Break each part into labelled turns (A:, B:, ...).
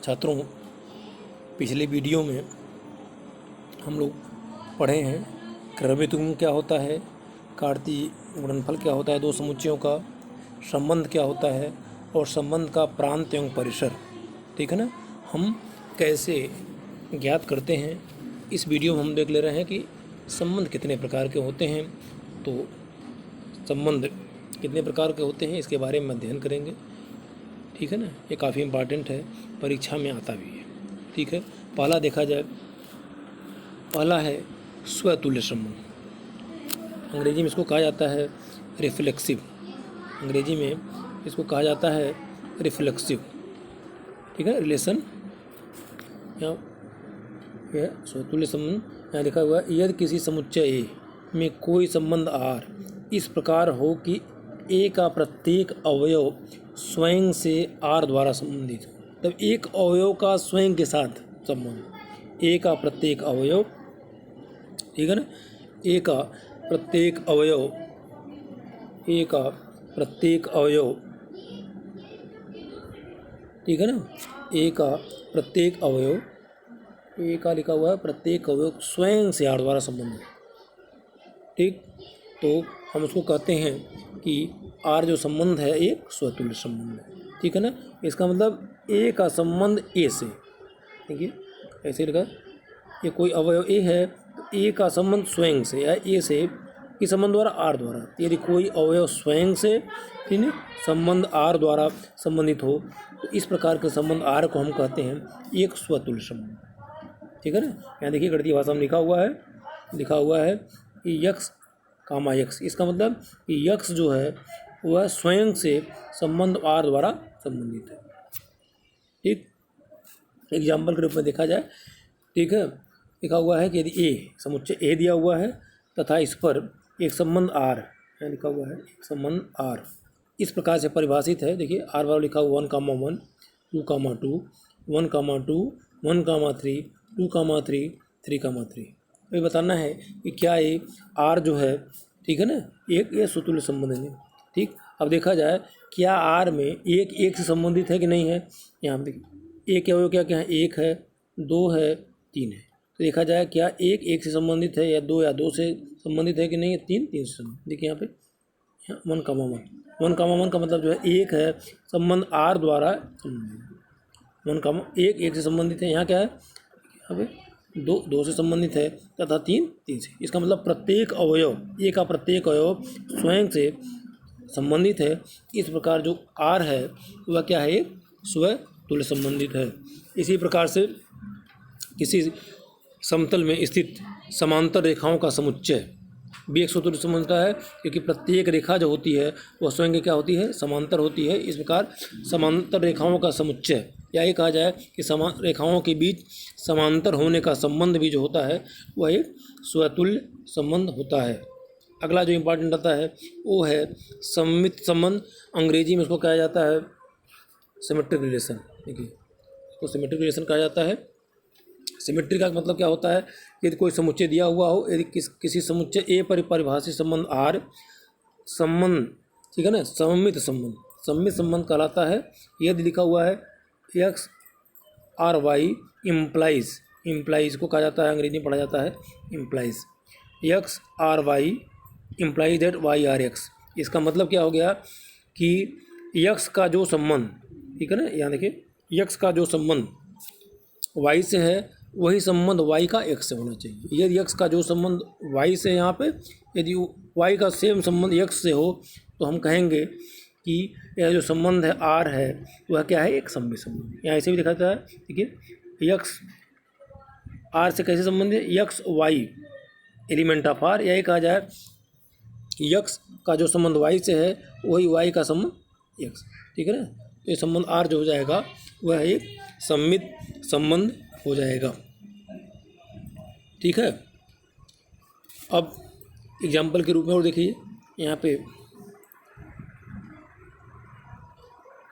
A: छात्रों, पिछले वीडियो में हम लोग पढ़े हैं क्रमिकत्व क्या होता है, कार्तीय गुणनफल क्या होता है, दो समुच्चयों का संबंध क्या होता है और संबंध का प्रांत एवं परिसर, ठीक है ना। हम कैसे ज्ञात करते हैं, इस वीडियो में हम देख ले रहे हैं कि संबंध कितने प्रकार के होते हैं। तो संबंध कितने प्रकार के होते हैं इसके बारे में अध्ययन करेंगे, ठीक है ना। ये काफ़ी इम्पॉर्टेंट है, परीक्षा में आता भी है, ठीक है। पहला देखा जाए, पहला है स्वतुल्य संबंध। अंग्रेजी में इसको कहा जाता है रिफ्लेक्सिव, अंग्रेजी में इसको कहा जाता है रिफ्लेक्सिव, ठीक है, रिलेशन। यहाँ स्वतुल्य संबंध यहाँ लिखा हुआ है, यदि किसी समुच्चय ए में कोई संबंध आर इस प्रकार हो कि ए का प्रत्येक अवयव स्वयं से आर द्वारा संबंधित हो, तब एक अवयव का स्वयं के साथ संबंध, ए का प्रत्येक अवयव, ठीक है ना, ए का प्रत्येक अवयव, ए का प्रत्येक अवयव, ठीक है ना, ए का प्रत्येक अवयव, ए का लिखा हुआ है प्रत्येक अवयव स्वयं से आर द्वारा संबंधित, ठीक। तो हम उसको कहते हैं कि आर जो संबंध है एक स्वतुल्य संबंध है, ठीक है ना। इसका मतलब ए का संबंध ए से, देखिए ऐसे लिखा, ये कोई अवयव ए है तो ए का संबंध स्वयं से या ए से किस संबंध द्वारा, आर द्वारा। यदि कोई अवयव स्वयं से, ठीक है, संबंध आर द्वारा संबंधित हो तो इस प्रकार के संबंध आर को हम कहते हैं एक स्वतुल्य संबंध, ठीक है ना। यहाँ देखिए गणितीय भाषा में लिखा हुआ है कि यक्स कामा यक्स, इसका मतलब कि यक्स जो है वह स्वयं से संबंध आर द्वारा संबंधित है, ठीक। एग्जाम्पल के रूप में देखा जाए, ठीक है, लिखा हुआ है कि यदि ए समुच्चय ए दिया हुआ है तथा इस पर एक संबंध आर है, लिखा हुआ है एक संबंध आर इस प्रकार से परिभाषित है। देखिए आर बराबर लिखा हुआ 1,1, 2,2, 1,2, 1,3, 2,3, 3,3। ये बताना है कि क्या ये आर जो है, ठीक है ना, एक ये स्वतुल्य संबंध है, ठीक। अब देखा जाए क्या आर में एक से संबंधित है कि नहीं है। यहाँ देखिए एक क्या हो, क्या क्या है, एक है, दो है, तीन है। तो देखा जाए क्या एक से संबंधित है या दो से संबंधित है कि नहीं है, तीन से संबंधित। देखिए यहाँ पे 1,1 का मतलब जो है एक है, संबंध आर द्वारा संबंधित, एक से संबंधित है। यहाँ क्या है, यहाँ पे दो से संबंधित है तथा तीन से। इसका मतलब प्रत्येक अवयव, ए का प्रत्येक अवयव स्वयं से संबंधित है। इस प्रकार जो आर है वह क्या है, एक स्वतुल्य संबंधित है। इसी प्रकार से किसी समतल में स्थित समांतर रेखाओं का समुच्चय भी एक स्वतुल्य संबंध है, क्योंकि प्रत्येक रेखा जो होती है वह स्वयं की क्या होती है, समांतर होती है। इस प्रकार समांतर रेखाओं का समुच्चय, या ये कहा जाए कि रेखाओं के बीच समांतर होने का संबंध भी जो होता है वह एक स्वतुल्य संबंध होता है। अगला जो इम्पोर्टेंट आता है वो है सममित संबंध। अंग्रेजी में इसको कहा जाता है सिमेट्रिक रिलेशन। देखिए इसको सिमेट्रिक रिलेशन कहा जाता है। सिमेट्री का मतलब क्या होता है, यदि कोई समुच्चय दिया हुआ हो, यदि किसी समुच्चय ए पर परिभाषित संबंध आर संबंध, ठीक है ना, सममित संबंध कहलाता है। यदि लिखा हुआ है एक्स आर वाई इम्प्लाइज को कहा जाता है, अंग्रेजी में पढ़ा जाता है implies. X R y implies that y R x. इसका मतलब क्या हो गया कि यक्स का जो संबंध, ठीक है ना, यहाँ देखिए यक्स का जो संबंध वाई से है वही संबंध वाई का एक्स से होना चाहिए। यदि यक्स का जो संबंध वाई से, यहाँ पे यदि वाई का सेम संबंध यक्स से हो तो हम कहेंगे कि यह जो संबंध है आर है वह क्या है, एक सममित संबंध। यहाँ ऐसे भी दिखा जाता है, देखिए यक्स आर से कैसे संबंध है, x y element of R. यही कहा जाए यक्स का जो संबंध वाई से है वही वाई का संबंध एक्स, ठीक है ना। तो ये संबंध आर जो हो जाएगा वह एक सममित संबंध हो जाएगा, ठीक है। अब एग्जाम्पल के रूप में और देखिए यहाँ पे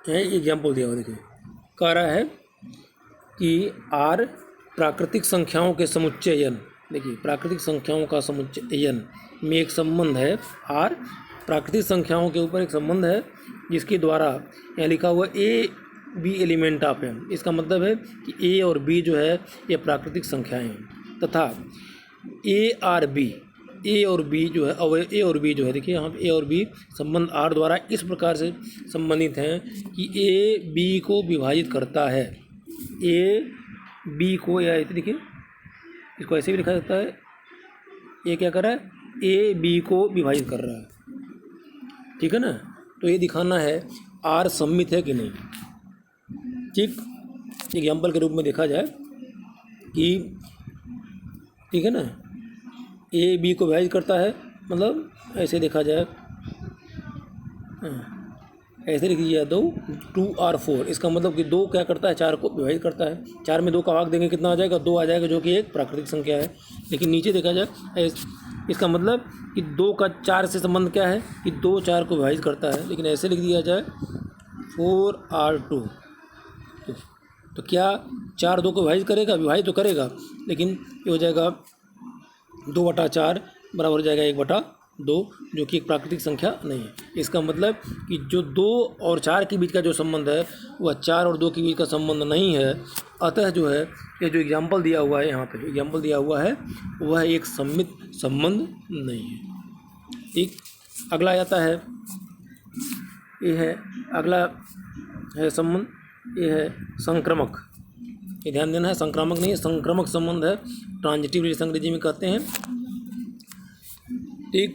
A: एग्जाम्पल दिया हुआ, देखिए कह रहा है कि आर प्राकृतिक संख्याओं के समुच्चयन, देखिए प्राकृतिक संख्याओं का समुच्चयन में एक संबंध है। आर प्राकृतिक संख्याओं के ऊपर एक संबंध है जिसके द्वारा यहाँ लिखा हुआ A B element of M. इसका मतलब है कि ए और बी जो है ये प्राकृतिक संख्याएं हैं, तथा ए और बी जो है अवयव ए और बी जो है, देखिए यहाँ पे ए और बी संबंध आर द्वारा इस प्रकार से संबंधित हैं कि ए बी को विभाजित करता है। ए बी को, या देखिए इसको ऐसे भी लिखा जाता है, ये क्या कर रहा है, ए बी को विभाजित कर रहा है, ठीक है ना। तो ये दिखाना है आर सममित है कि नहीं। ठीक, एग्जाम्पल के रूप में देखा जाए कि, ठीक है ना, ए बी को विभाजित करता है, मतलब ऐसे देखा जाए, ऐसे लिख दीजिए 2 और 4। इसका मतलब कि 2 क्या करता है, 4 को विभाजित करता है। 4 में 2 का भाग देंगे कितना आ जाएगा, 2 आ जाएगा, जो कि एक प्राकृतिक संख्या है। लेकिन नीचे देखा जाए इसका मतलब कि 2 का 4 से संबंध क्या है कि 2 4 को विभाजित करता है। लेकिन ऐसे लिख दिया जाए 4R2, तो क्या 4 2 को विभाजित करेगा, विभाजित तो करेगा, लेकिन ये हो जाएगा 2/4 बराबर हो जाएगा 1/2, जो कि एक प्राकृतिक संख्या नहीं है। इसका मतलब कि जो 2 और 4 के बीच का जो संबंध है वह 4 और 2 के बीच का संबंध नहीं है। अतः जो है ये जो एग्जाम्पल दिया हुआ है, यहाँ पे एग्जाम्पल दिया हुआ है, वह एक सममित संबंध नहीं है। ठीक, अगला आता है, ये है अगला है संबंध, ये है संक्रामक। ये ध्यान देना है, संक्रामक नहीं है, संक्रामक संबंध है, ट्रांजिटिव रिलेशन अंग्रेजी में कहते हैं। ठीक,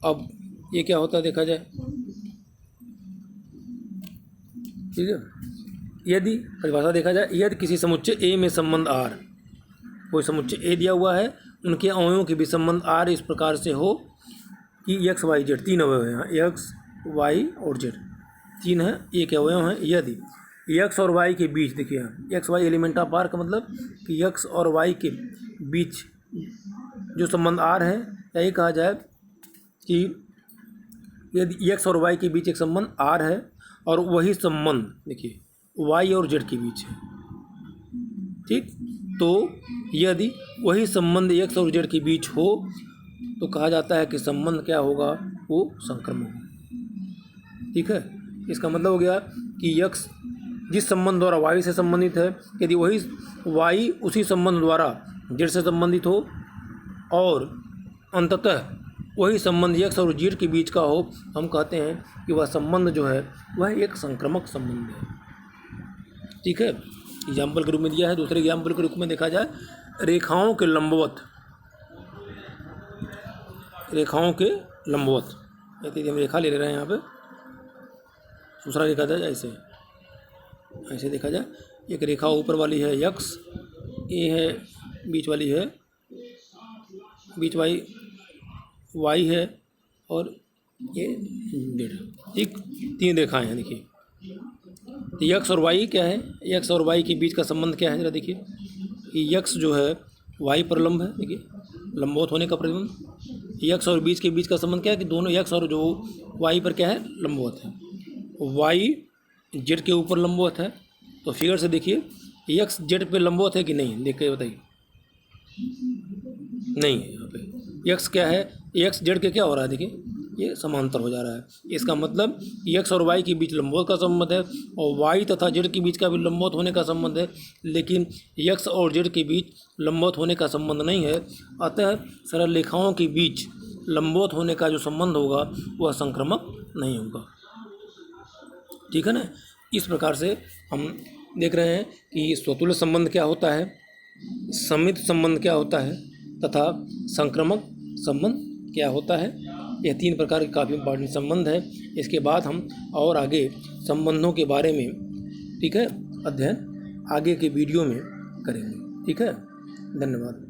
A: अब ये क्या होता है देखा जाए, ठीक है। यदि परिभाषा देखा जाए, यदि किसी समुच्चय ए में संबंध आर, कोई समुच्चय ए दिया हुआ है, उनके अवयवों के बीच संबंध आर इस प्रकार से हो कि एक्स वाई जेड, 3 अवयव हैं, एक्स वाई और जेड 3 है, एक अवयव है। यदि एक्स और वाई के बीच, देखिए x y element of R का मतलब कि एक्स और वाई के बीच जो संबंध आर है, या ये कहा जाए कि यदि एक्स और वाई के बीच एक संबंध आर है और वही संबंध देखिए वाई और जेड के बीच है, ठीक, तो यदि वही संबंध एक्स और जेड के बीच हो तो कहा जाता है कि संबंध क्या होगा, वो संक्रामक होगा। ठीक है, इसका मतलब हो गया कि एक्स जिस संबंध द्वारा वाई से संबंधित है, यदि वही वाई उसी संबंध द्वारा जेड से संबंधित हो और अंततः वही संबंध एक्स और जेड के बीच का हो, हम कहते हैं कि वह संबंध जो है वह एक संक्रामक संबंध है। ठीक है, एग्जाम्पल के रूप में दिया है। दूसरे एग्जाम्पल के रूप में देखा जाए, रेखाओं के लंबवत, रेखाओं के लंबवत, हम रेखा ले रहे हैं यहाँ पे, दूसरा देखा जाए ऐसे, ऐसे देखा जाए, एक रेखा ऊपर वाली है एक्स, ए है, बीच वाली है, बीच वाई है और ये जेड। ठीक, 3 रेखाएं हैं। देखिए एक्स और वाई क्या है, एक्स और वाई के बीच का संबंध क्या है, जरा देखिए, एक्स जो है वाई पर लंब है, देखिए लंबवत होने का प्रतिबंध। एक्स और बीच के बीच का संबंध क्या है कि दोनों एक्स और जो वाई पर क्या है, लंबवत है। वाई जेड के ऊपर लंबवत है, तो फिगर से देखिए एक्स जेड पे लंबवत है कि नहीं, देख के बताइए। नहीं है, यहाँ पे एक्स क्या है, एक्स जेड के क्या हो रहा है, देखिए ये समांतर हो जा रहा है। इसका मतलब एक्स और वाई के बीच लंबवत का संबंध है और वाई तथा जेड के बीच का भी लंबवत होने का संबंध है, लेकिन एक्स और जेड के बीच लंबवत होने का संबंध नहीं है। अतः सरल रेखाओं के बीच लंबवत होने का जो संबंध होगा वह संक्रामक नहीं होगा। ठीक है ना। इस प्रकार से हम देख रहे हैं कि स्वतुल्य संबंध क्या होता है, सममित संबंध क्या होता है तथा संक्रामक संबंध क्या होता है। यह 3 प्रकार के काफ़ी इंपॉर्टेंट संबंध है। इसके बाद हम और आगे संबंधों के बारे में, ठीक है, अध्ययन आगे के वीडियो में करेंगे। ठीक है, धन्यवाद।